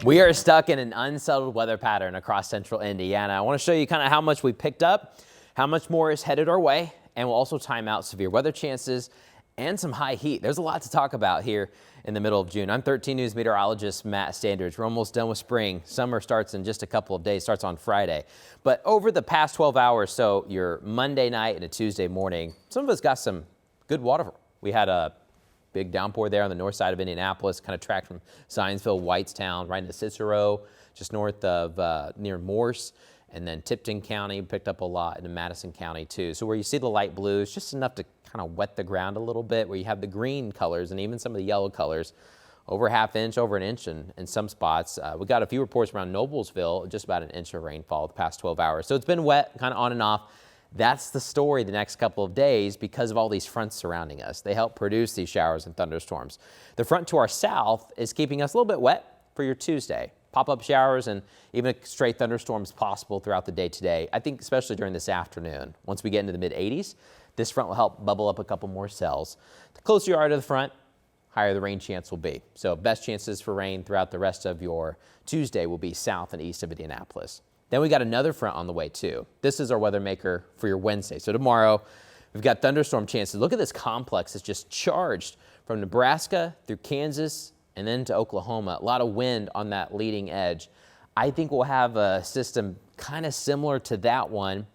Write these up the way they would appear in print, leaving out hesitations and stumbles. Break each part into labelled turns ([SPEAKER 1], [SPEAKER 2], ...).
[SPEAKER 1] We are stuck in an unsettled weather pattern across central Indiana. I want to show you kind of how much we picked up, how much more is headed our way, and we'll also time out severe weather chances and some high heat. There's a lot to talk about here in the middle of June. I'm 13 News meteorologist Matt Standards. We're almost done with spring. Summer starts in just a couple of days, starts on Friday. But over the past 12 hours, so your Monday night and a Tuesday morning, some of us got some good water. We had a big downpour there on the north side of Indianapolis, kind of tracked from Zionsville, Whitestown, right into Cicero, just north of near Morse, and then Tipton County picked up a lot, into Madison County too. So where you see the light blues, just enough to kind of wet the ground a little bit, where you have the green colors and even some of the yellow colors, over ½ inch, over an inch in some spots. We got a few reports around Noblesville, just about an inch of rainfall the past 12 hours. So it's been wet, kind of on and off. That's the story the next couple of days because of all these fronts surrounding us. They help produce these showers and thunderstorms. The front to our south is keeping us a little bit wet for your Tuesday. Pop-up showers and even straight thunderstorms possible throughout the day today. I think especially during this afternoon. Once we get into the mid-80s, this front will help bubble up a couple more cells. The closer you are to the front, higher the rain chance will be. So best chances for rain throughout the rest of your Tuesday will be south and east of Indianapolis. Then we got another front on the way too. This is our weather maker for your Wednesday. So tomorrow we've got thunderstorm chances. Look at this complex. It's just charged from Nebraska through Kansas and then to Oklahoma. A lot of wind on that leading edge. I think we'll have a system kind of similar to that one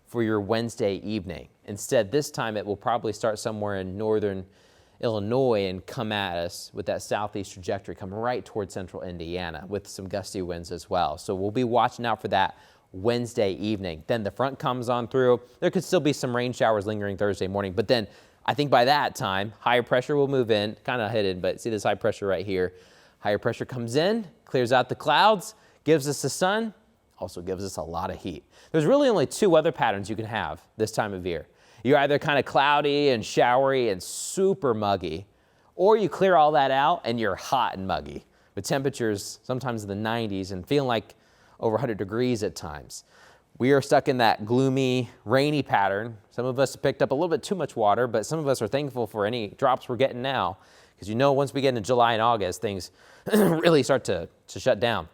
[SPEAKER 1] for your Wednesday evening. Instead, this time it will probably start somewhere in northern Illinois and come at us with that southeast trajectory, come right towards central Indiana with some gusty winds as well. So we'll be watching out for that Wednesday evening. Then the front comes on through. There could still be some rain showers lingering Thursday morning, but then I think by that time, higher pressure will move in, kind of hidden, but see this high pressure right here. Higher pressure comes in, clears out the clouds, gives us the sun, also gives us a lot of heat. There's really only two weather patterns you can have this time of year. You're either kind of cloudy and showery and super muggy, or you clear all that out and you're hot and muggy with temperatures sometimes in the 90s and feeling like over 100 degrees at times. We are stuck in that gloomy, rainy pattern. Some of us have picked up a little bit too much water, but some of us are thankful for any drops we're getting now, because you know once we get into July and August, things really start to shut down.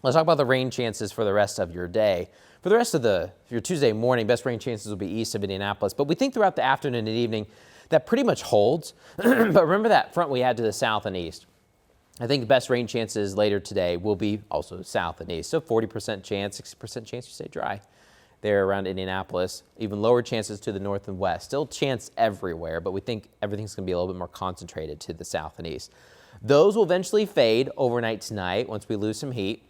[SPEAKER 1] Let's talk about the rain chances for the rest of your day. For the rest of your Tuesday morning, best rain chances will be east of Indianapolis, but we think throughout the afternoon and evening that pretty much holds. But remember that front we had to the south and east. I think the best rain chances later today will be also south and east. So 40% chance, 60% chance you stay dry there around Indianapolis. Even lower chances to the north and west. Still chance everywhere, but we think everything's going to be a little bit more concentrated to the south and east. Those will eventually fade overnight tonight once we lose some heat.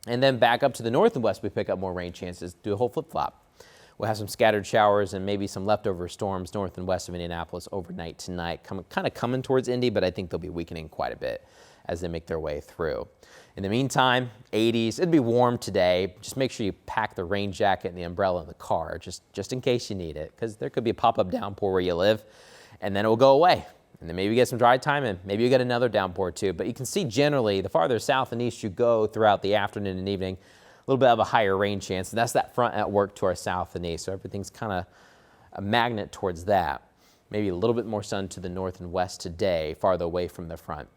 [SPEAKER 1] And then back up to the north and west, we pick up more rain chances, do a whole flip-flop. We'll have some scattered showers and maybe some leftover storms north and west of Indianapolis overnight tonight, kind of coming towards Indy, but I think they'll be weakening quite a bit as they make their way through. In the meantime, 80s, it'll be warm today. Just make sure you pack the rain jacket and the umbrella in the car, just in case you need it, because there could be a pop-up downpour where you live, and then it will go away. And then maybe you get some dry time and maybe you get another downpour too. But you can see generally the farther south and east you go throughout the afternoon and evening, a little bit of a higher rain chance. And that's that front at work to our south and east. So everything's kind of a magnet towards that. Maybe a little bit more sun to the north and west today, farther away from the front.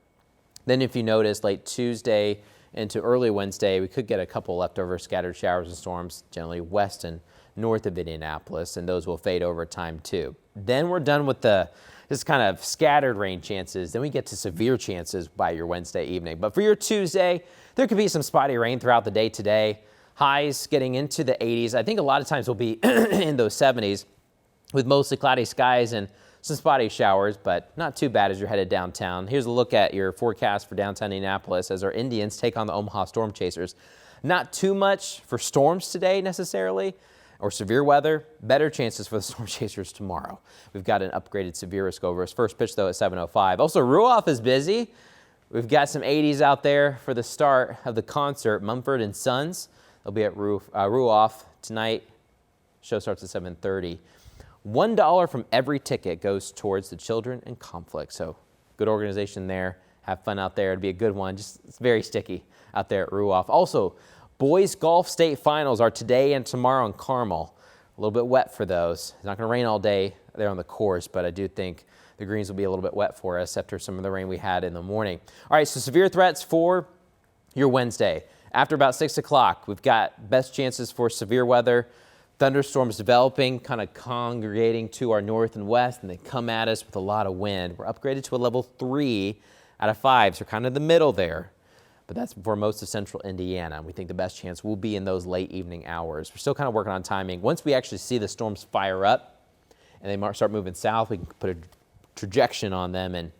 [SPEAKER 1] Then if you notice late Tuesday into early Wednesday, we could get a couple leftover scattered showers and storms, generally west and north of Indianapolis, and those will fade over time too. Then we're done with this kind of scattered rain chances. Then we get to severe chances by your Wednesday evening. But for your Tuesday, there could be some spotty rain throughout the day today. Highs getting into the 80s. I think a lot of times we'll be in those 70s with mostly cloudy skies and some spotty showers, but not too bad as you're headed downtown. Here's a look at your forecast for downtown Indianapolis as our Indians take on the Omaha Storm Chasers. Not too much for storms today necessarily, or severe weather. Better chances for the Storm Chasers tomorrow. We've got an upgraded severe risk over us. First pitch though at 7:05. Also, Ruoff is busy. We've got some 80s out there for the start of the concert. Mumford and Sons. They'll be at Ruoff tonight. Show starts at 7:30. $1 from every ticket goes towards the children in conflict. So good organization there. Have fun out there. It'd be a good one. Just it's very sticky out there at Ruoff. Also, boys golf state finals are today and tomorrow in Carmel. A little bit wet for those. It's not going to rain all day there on the course, but I do think the greens will be a little bit wet for us after some of the rain we had in the morning. All right, so severe threats for Your Wednesday, after about 6 o'clock, we've got best chances for severe weather. Thunderstorms developing, kind of congregating to our north and west, and they come at us with a lot of wind. We're upgraded to a level 3 out of 5, so kind of the middle there. But that's for most of central Indiana. We think the best chance will be in those late evening hours. We're still kind of working on timing. Once we actually see the storms fire up and they start moving south, we can put a trajectory on them and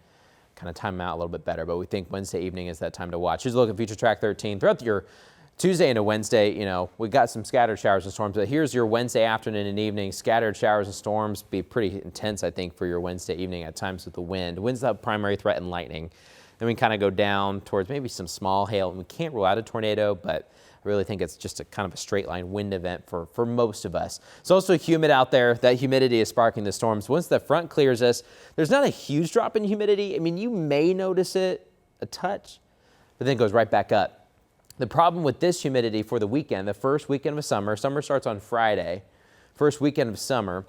[SPEAKER 1] kind of time them out a little bit better. But we think Wednesday evening is that time to watch. Here's a look at Future Track 13. Throughout your Tuesday into Wednesday, we got some scattered showers and storms, but here's your Wednesday afternoon and evening. Scattered showers and storms be pretty intense, I think, for your Wednesday evening at times with the wind. Wind's the primary threat and lightning. Then we kind of go down towards maybe some small hail, and we can't rule out a tornado, but I really think it's just a kind of a straight line wind event for most of us. It's also humid out there. That humidity is sparking the storms. Once the front clears us, there's not a huge drop in humidity. I mean, you may notice it a touch, but then it goes right back up. The problem with this humidity for the weekend, the first weekend of summer starts on Friday, first weekend of summer,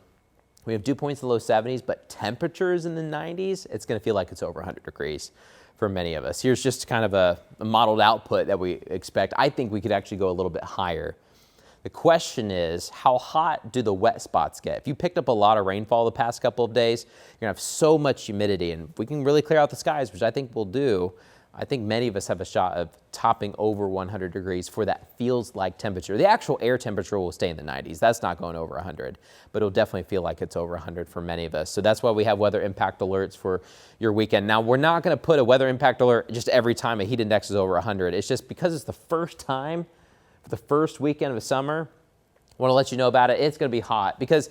[SPEAKER 1] we have dew points in the low 70s, but temperatures in the 90s, it's going to feel like it's over 100 degrees for many of us. Here's just kind of a modeled output that we expect. I think we could actually go a little bit higher. The question is, how hot do the wet spots get? If you picked up a lot of rainfall the past couple of days, you're going to have so much humidity, and if we can really clear out the skies, which I think we'll do, I think many of us have a shot of topping over 100 degrees for that feels like temperature. The actual air temperature will stay in the 90s. That's not going over 100, but it'll definitely feel like it's over 100 for many of us. So that's why we have weather impact alerts for your weekend. Now, we're not going to put a weather impact alert just every time a heat index is over 100. It's just because it's the first time, for the first weekend of summer, I want to let you know about it. It's going to be hot because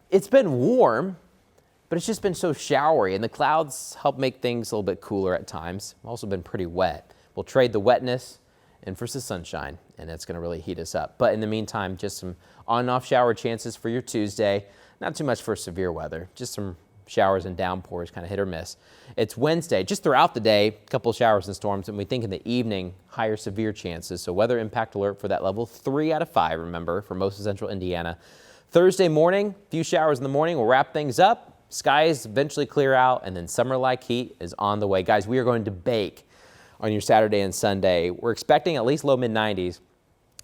[SPEAKER 1] it's been warm, but it's just been so showery, and the clouds help make things a little bit cooler at times. Also been pretty wet. We'll trade the wetness in for some sunshine, and it's going to really heat us up. But in the meantime, just some on and off shower chances for your Tuesday. Not too much for severe weather, just some showers and downpours, kind of hit or miss. It's Wednesday, just throughout the day, a couple of showers and storms, and we think in the evening, higher severe chances. So weather impact alert for that level 3 out of 5, remember, for most of central Indiana. Thursday morning, a few showers in the morning. We'll wrap things up. Skies eventually clear out, and then summer-like heat is on the way. Guys, we are going to bake on your Saturday and Sunday. We're expecting at least low mid-90s,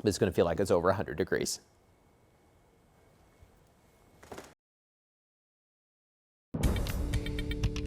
[SPEAKER 1] but it's going to feel like it's over 100 degrees.